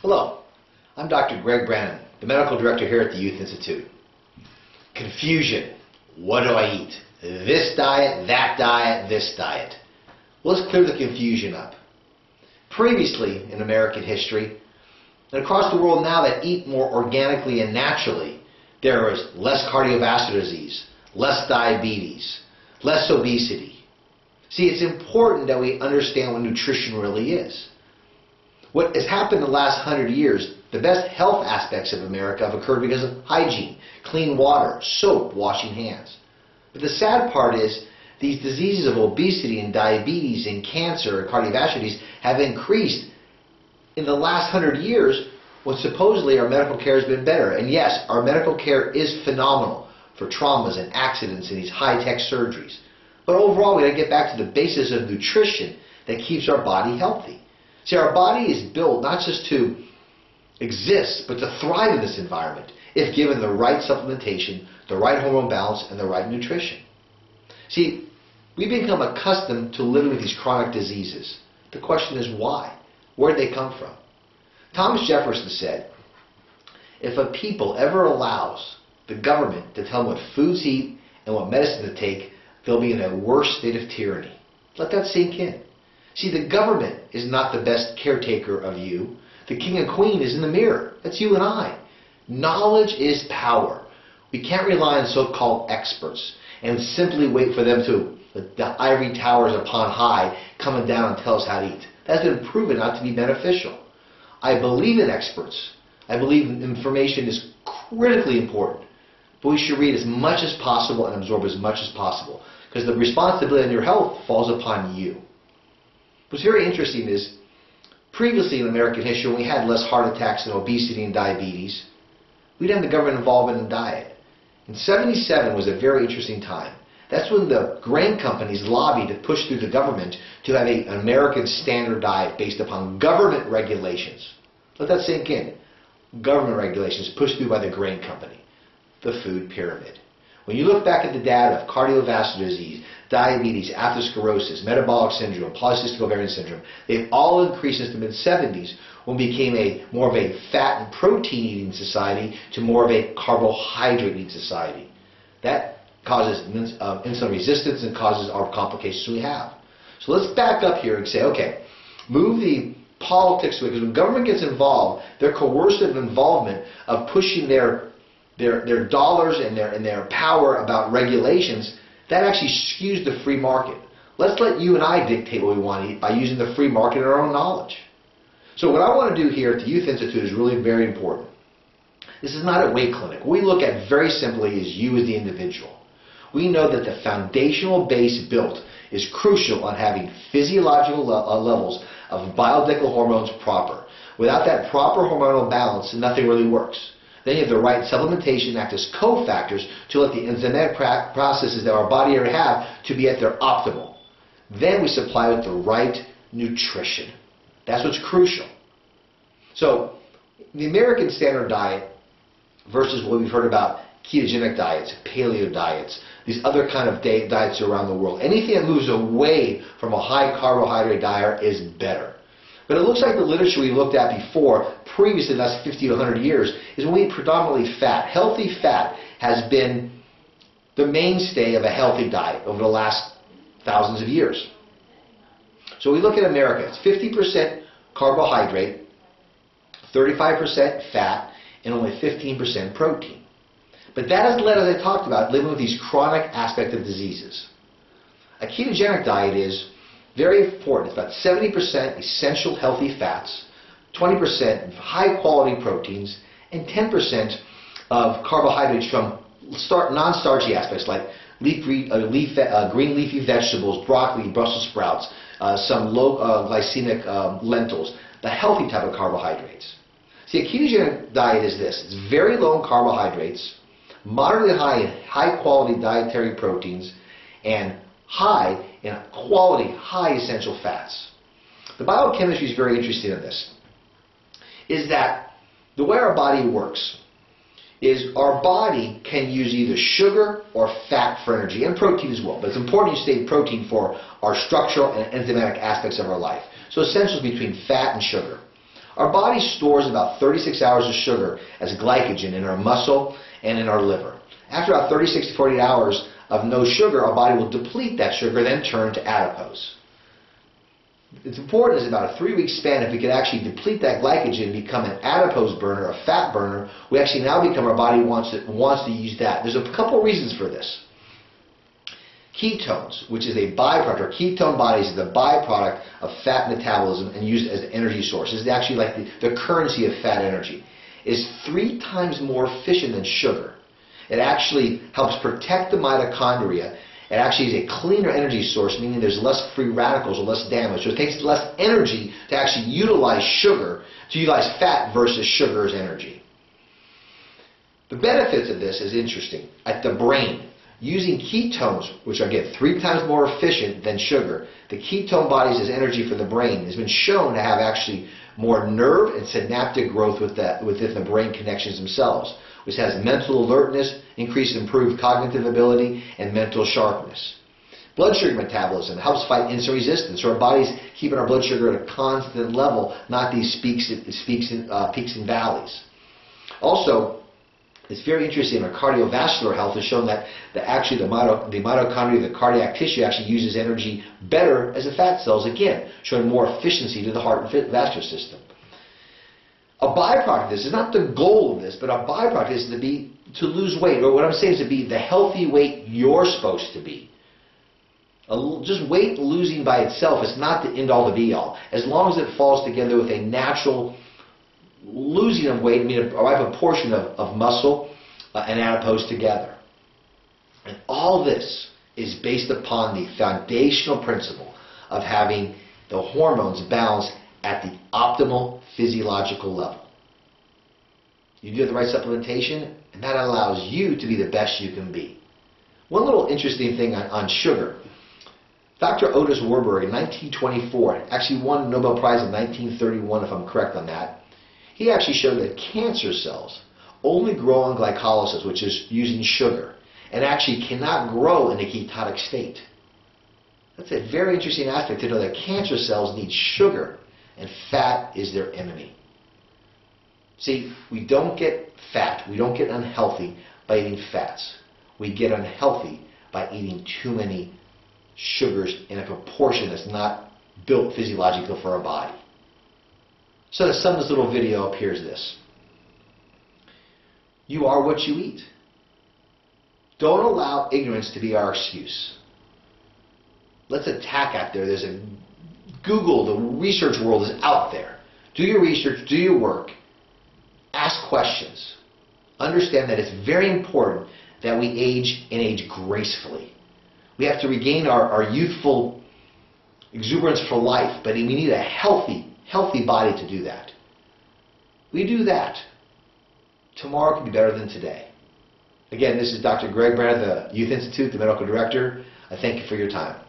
Hello, I'm Dr. Greg Brannon, the Medical Director here at the Youth Institute. Confusion. What do I eat? This diet, that diet, this diet. Well, let's clear the confusion up. Previously in American history, and across the world now that eat more organically and naturally, there is less cardiovascular disease, less diabetes, less obesity. See, it's important that we understand what nutrition really is. What has happened in the last 100 years, the best health aspects of America have occurred because of hygiene, clean water, soap, washing hands. But the sad part is these diseases of obesity and diabetes and cancer and cardiovascular disease have increased in the last 100 years when supposedly our medical care has been better. And yes, our medical care is phenomenal for traumas and accidents and these high-tech surgeries. But overall, we got to get back to the basis of nutrition that keeps our body healthy. See, our body is built not just to exist, but to thrive in this environment if given the right supplementation, the right hormone balance, and the right nutrition. See, we become accustomed to living with these chronic diseases. The question is why? Where did they come from? Thomas Jefferson said, if a people ever allows the government to tell them what foods to eat and what medicine to take, they'll be in a worse state of tyranny. Let that sink in. See, the government is not the best caretaker of you. The king and queen is in the mirror. That's you and I. Knowledge is power. We can't rely on so-called experts and simply wait for them to, the ivory towers upon high, coming down and tell us how to eat. That's been proven not to be beneficial. I believe in experts. I believe information is critically important. But we should read as much as possible and absorb as much as possible, because the responsibility on your health falls upon you. What's very interesting is, previously in American history, when we had less heart attacks and obesity and diabetes, we didn't have the government involvement in diet. In '77 was a very interesting time. That's when the grain companies lobbied to push through the government to have an American standard diet based upon government regulations. Let that sink in. Government regulations pushed through by the grain company. The food pyramid. When you look back at the data of cardiovascular disease, diabetes, atherosclerosis, metabolic syndrome, polycystic ovarian syndrome, they've all increased since the mid-'70s when we became more of a fat and protein eating society to more of a carbohydrate eating society. That causes insulin resistance and causes our complications we have. So let's back up here and say, okay, move the politics away, because when government gets involved, their coercive involvement of pushing their dollars and their power about regulations, that actually skews the free market. Let's let you and I dictate what we want to eat by using the free market and our own knowledge. So what I want to do here at the Youth Institute is really very important. This is not a weight clinic. What we look at very simply is you as the individual. We know that the foundational base built is crucial on having physiological levels of bioidentical hormones proper. Without that proper hormonal balance, nothing really works. Then you have the right supplementation act as cofactors to let the enzymatic processes that our body already have to be at their optimal. Then we supply with the right nutrition. That's what's crucial. So the American standard diet versus what we've heard about ketogenic diets, paleo diets, these other kind of diets around the world. Anything that moves away from a high carbohydrate diet is better. But it looks like the literature we looked at before, previously the last 50 to 100 years, is when we eat predominantly fat. Healthy fat has been the mainstay of a healthy diet over the last thousands of years. So we look at America. It's 50% carbohydrate, 35% fat, and only 15% protein. But that has led, as I talked about, living with these chronic aspects of diseases. A ketogenic diet is very important. It's about 70% essential healthy fats, 20% high-quality proteins, and 10% of carbohydrates from non-starchy aspects like green leafy vegetables, broccoli, Brussels sprouts, some low glycemic lentils, the healthy type of carbohydrates. See, a ketogenic diet is this. It's very low in carbohydrates, moderately high in high-quality dietary proteins, and high in quality, high essential fats. The biochemistry is very interesting in this. Is that the way our body works is our body can use either sugar or fat for energy, and protein as well. But it's important you stay protein for our structural and enzymatic aspects of our life. So essentials between fat and sugar. Our body stores about 36 hours of sugar as glycogen in our muscle and in our liver. After about 36 to 48 hours of no sugar, our body will deplete that sugar, then turn to adipose. It's important, is about a 3-week span, if we could actually deplete that glycogen, become an adipose burner, a fat burner, we actually now become, our body wants to use that. There's a couple reasons for this. Ketones, which is a byproduct, or ketone bodies is the byproduct of fat metabolism and used as an energy source. It's actually like the currency of fat energy. Is 3 times more efficient than sugar. It actually helps protect the mitochondria. It actually is a cleaner energy source, meaning there's less free radicals or less damage. So it takes less energy to actually utilize sugar, to utilize fat versus sugar as energy. The benefits of this is interesting. At the brain, using ketones, which are again 3 times more efficient than sugar, the ketone bodies as energy for the brain has been shown to have actually more nerve and synaptic growth within the brain connections themselves, which has mental alertness, increased improved cognitive ability, and mental sharpness. Blood sugar metabolism helps fight insulin resistance, so our body's keeping our blood sugar at a constant level, not these peaks and valleys. Also, it's very interesting in our cardiovascular health. It's shown that actually the mitochondria, the cardiac tissue, actually uses energy better as the fat cells, again, showing more efficiency to the heart and vascular system. A byproduct of this is not the goal of this, but a byproduct is to lose weight, or what I'm saying is to be the healthy weight you're supposed to be. Just weight losing by itself is not the end-all, the be-all. As long as it falls together with a natural losing of weight, I mean a portion of muscle and adipose together. And all this is based upon the foundational principle of having the hormones balanced at the optimal physiological level. You do the right supplementation, and that allows you to be the best you can be. One little interesting thing on sugar. Dr. Otis Warburg in 1924 actually won the Nobel Prize in 1931, if I'm correct on that. He actually showed that cancer cells only grow on glycolysis, which is using sugar, and actually cannot grow in a ketotic state. That's a very interesting aspect to know that cancer cells need sugar, and fat is their enemy. See, we don't get fat, we don't get unhealthy by eating fats. We get unhealthy by eating too many sugars in a proportion that's not built physiologically for our body. So to sum this little video up, here's this. You are what you eat. Don't allow ignorance to be our excuse. Let's attack out there. There's a Google, the research world is out there. Do your research, do your work, ask questions. Understand that it's very important that we age and age gracefully. We have to regain our youthful exuberance for life, but we need a healthy body to do that. We do that. Tomorrow can be better than today. Again, this is Dr. Greg Brannon, the Youth Institute, the Medical Director. I thank you for your time.